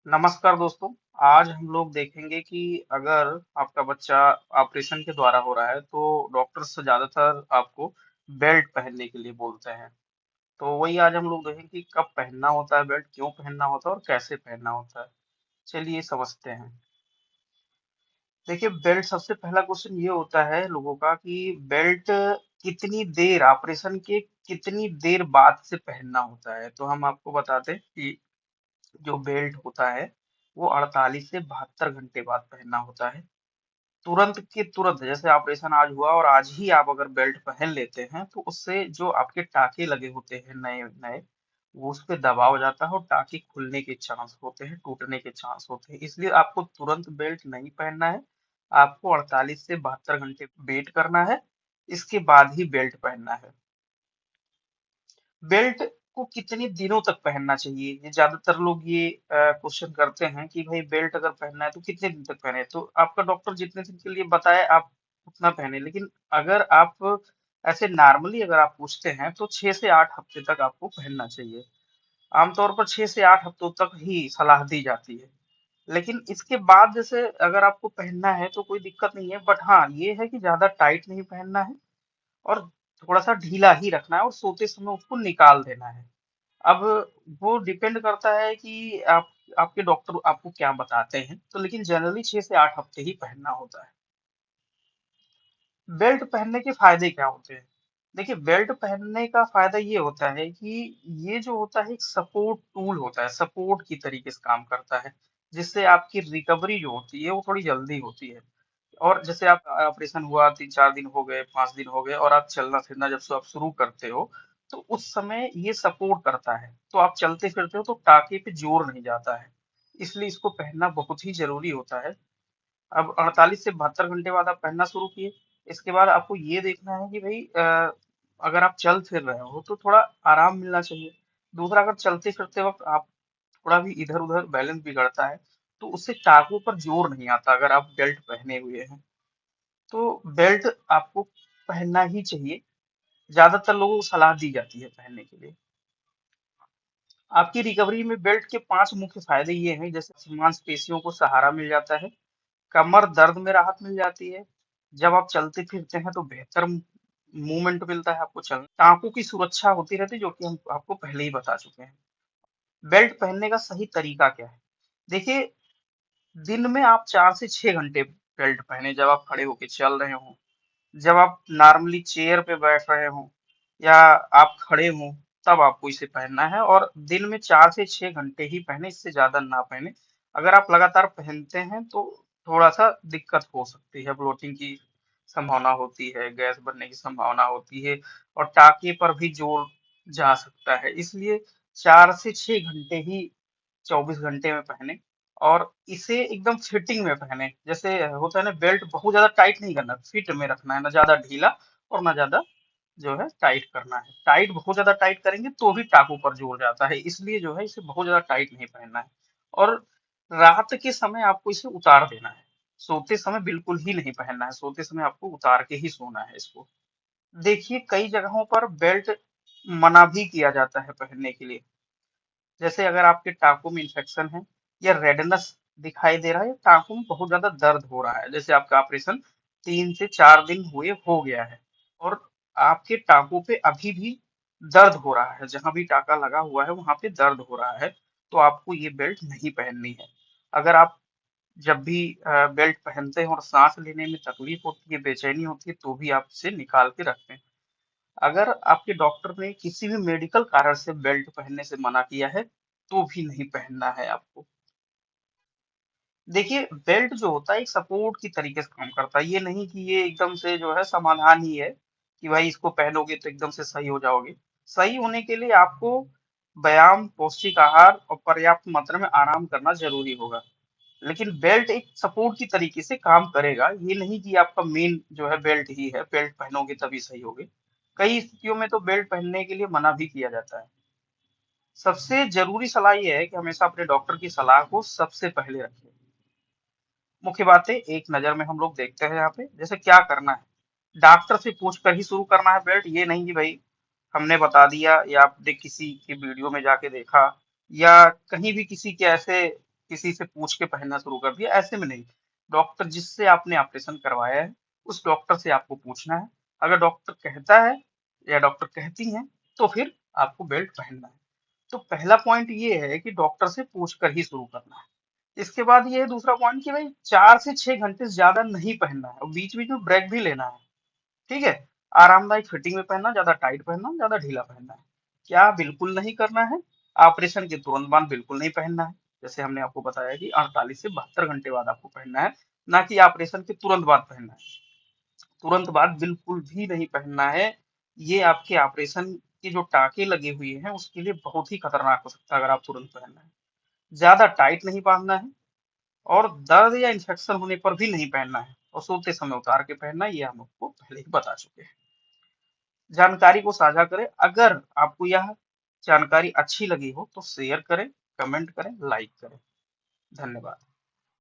नमस्कार दोस्तों। आज हम लोग देखेंगे कि अगर आपका बच्चा ऑपरेशन के द्वारा हो रहा है तो डॉक्टर ज्यादातर आपको बेल्ट पहनने के लिए बोलते हैं। तो वही आज हम लोग देखेंगे कि कब पहनना होता है बेल्ट, क्यों पहनना होता है और कैसे पहनना होता है। चलिए समझते हैं। देखिए, बेल्ट सबसे पहला क्वेश्चन ये होता है लोगों का कि बेल्ट कितनी देर ऑपरेशन के कितनी देर बाद से पहनना होता है। तो हम आपको बताते हैं कि जो बेल्ट होता है वो 48 से 72 घंटे बाद पहनना होता है। तुरंत के तुरंत, जैसे ऑपरेशन आज हुआ और आज ही आप अगर बेल्ट पहन लेते हैं तो उससे जो आपके टाके लगे होते हैं नए नए, वो उस पे दबाव जाता है और टाके खुलने के चांस होते हैं, टूटने के चांस होते हैं। इसलिए आपको तुरंत बेल्ट नहीं पहनना है। आपको 48 से 72 घंटे वेट करना है, इसके बाद ही बेल्ट पहनना है। बेल्ट को कितने दिनों तक पहनना चाहिए, ये ज्यादातर लोग ये क्वेश्चन करते हैं कि भाई बेल्ट अगर पहनना है तो कितने दिन तक पहने। तो आपका डॉक्टर जितने दिन के लिए बताए आप उतना पहने, लेकिन अगर आप ऐसे नॉर्मली अगर आप पूछते हैं तो 6 से 8 हफ्ते तक आपको पहनना चाहिए। आमतौर पर 6 से 8 हफ्तों तक ही सलाह दी जाती है। लेकिन इसके बाद जैसे अगर आपको पहनना है तो कोई दिक्कत नहीं है, बट हाँ ये है कि ज्यादा टाइट नहीं पहनना है और थोड़ा सा ढीला ही रखना है और सोते समय उसको निकाल देना है। अब वो डिपेंड करता है कि आप आपके डॉक्टर आपको क्या बताते हैं, तो लेकिन जनरली 6 से 8 हफ्ते ही पहनना होता है। बेल्ट पहनने के फायदे क्या होते हैं? देखिए, बेल्ट पहनने का फायदा ये होता है कि ये जो होता है एक सपोर्ट टूल होता है, सपोर्ट की तरीके से काम करता है, जिससे आपकी रिकवरी जो होती है वो थोड़ी जल्दी होती है। और जैसे आप ऑपरेशन हुआ 3 4 दिन हो गए, 5 दिन हो गए और आप चलना फिरना जब से आप शुरू करते हो तो उस समय ये सपोर्ट करता है, तो आप चलते फिरते हो तो टाके पे जोर नहीं जाता है। इसलिए इसको पहनना बहुत ही जरूरी होता है। अब 48 से 72 घंटे बाद आप पहनना शुरू किए, इसके बाद आपको ये देखना है कि भाई अगर आप चल फिर रहे हो तो थोड़ा आराम मिलना चाहिए। दूसरा, अगर चलते फिरते वक्त आप थोड़ा भी इधर उधर बैलेंस बिगड़ता है तो उससे टाकों पर जोर नहीं आता अगर आप बेल्ट पहने हुए हैं। तो बेल्ट आपको पहनना ही चाहिए, ज्यादातर लोगों को सलाह दी जाती है पहनने के लिए। आपकी रिकवरी में बेल्ट के 5 मुख्य फायदे ये हैं, जैसे मांसपेशियों को सहारा मिल जाता है, कमर दर्द में राहत मिल जाती है, जब आप चलते फिरते हैं तो बेहतर मूवमेंट मिलता है आपको चलने, टांकों की सुरक्षा होती रहती है जो कि हम आपको पहले ही बता चुके हैं। बेल्ट पहनने का सही तरीका क्या है? देखिए, दिन में आप 4 से 6 घंटे बेल्ट पहने, जब आप खड़े होके चल रहे हो, जब आप नॉर्मली चेयर पे बैठ रहे हो या आप खड़े हो, तब आपको इसे पहनना है। और दिन में 4 से 6 घंटे ही पहने, इससे ज्यादा ना पहने। अगर आप लगातार पहनते हैं तो थोड़ा सा दिक्कत हो सकती है, ब्लोटिंग की संभावना होती है, गैस बनने की संभावना होती है और टाके पर भी जोर जा सकता है। इसलिए 4 से 6 घंटे ही 24 घंटे में पहने और इसे एकदम फिटिंग में पहने। जैसे होता है ना, बेल्ट बहुत ज्यादा टाइट नहीं करना, फिट में रखना है, ना ज्यादा ढीला और ना ज्यादा जो है टाइट करना है। टाइट बहुत ज्यादा टाइट करेंगे तो भी टाकू पर जोर जाता है, इसलिए जो है इसे बहुत ज्यादा टाइट नहीं पहनना है। और रात के समय आपको इसे उतार देना है, सोते समय बिल्कुल ही नहीं पहनना है, सोते समय आपको उतार के ही सोना है इसको। देखिए, कई जगहों पर बेल्ट मना भी किया जाता है पहनने के लिए। जैसे अगर आपके टाँकों में इन्फेक्शन है या रेडनेस दिखाई दे रहा है या टाँकों में बहुत ज्यादा दर्द हो रहा है, जैसे आपका ऑपरेशन 3 से 4 दिन हुए हो गया है और आपके टाँकों पे अभी भी दर्द हो रहा है, जहां भी टाका लगा हुआ है वहां पे दर्द हो रहा है, तो आपको ये बेल्ट नहीं पहननी है। अगर आप जब भी बेल्ट पहनते हैं और सांस लेने में तकलीफ होती है, बेचैनी होती है, तो भी आप इसे निकाल के रखते हैं। अगर आपके डॉक्टर ने किसी भी मेडिकल कारण से बेल्ट पहनने से मना किया है तो भी नहीं पहनना है आपको। देखिए, बेल्ट जो होता है एक सपोर्ट की तरीके से काम करता है, ये नहीं कि ये एकदम से जो है समाधान ही है कि भाई इसको पहनोगे तो एकदम से सही हो जाओगे। सही होने के लिए आपको व्यायाम, पौष्टिक आहार और पर्याप्त मात्रा में आराम करना जरूरी होगा। लेकिन बेल्ट एक सपोर्ट की तरीके से काम करेगा, ये नहीं कि आपका मेन जो है बेल्ट ही है, बेल्ट पहनोगे तभी सही होगे। कई स्थितियों में तो बेल्ट पहनने के लिए मना भी किया जाता है। सबसे जरूरी सलाह यह है कि हमेशा अपने डॉक्टर की सलाह को सबसे पहले रखें। मुख्य बातें एक नजर में हम लोग देखते हैं यहाँ पे, जैसे क्या करना है। डॉक्टर से पूछ कर ही शुरू करना है बेल्ट, ये नहीं कि भाई हमने बता दिया या आपने किसी की वीडियो में जाके देखा या कहीं भी किसी के ऐसे किसी से पूछ के पहनना शुरू कर दिया, ऐसे में नहीं। डॉक्टर जिससे आपने ऑपरेशन करवाया है उस डॉक्टर से आपको पूछना है। अगर डॉक्टर कहता है या डॉक्टर कहती हैं तो फिर आपको बेल्ट पहनना है। तो पहला पॉइंट ये है कि डॉक्टर से पूछ कर ही शुरू करना है। इसके बाद ये है दूसरा पॉइंट कि भाई 4 से 6 घंटे से ज्यादा नहीं पहनना है और बीच बीच में ब्रेक भी लेना है। ठीक है। आरामदायक फिटिंग में पहनना, ज्यादा टाइट पहनना, ज्यादा ढीला पहनना है। क्या बिल्कुल नहीं करना है? ऑपरेशन के तुरंत बाद बिल्कुल नहीं पहनना है। जैसे हमने आपको बताया कि 48 से 72 घंटे बाद आपको पहनना है, ना कि ऑपरेशन के तुरंत बाद पहनना है। तुरंत बाद बिल्कुल भी नहीं पहनना है। ये आपके ऑपरेशन के जो टाके लगे हुए हैं उसके लिए बहुत ही खतरनाक हो सकता है अगर आप तुरंत पहनना है। ज्यादा टाइट नहीं पहनना है और दर्द या इंफेक्शन होने पर भी नहीं पहनना है और सोते समय उतार के पहनना है, ये हम आपको पहले ही बता चुके हैं। जानकारी को साझा करें। अगर आपको यह जानकारी अच्छी लगी हो तो शेयर करें, कमेंट करें, लाइक करें। धन्यवाद।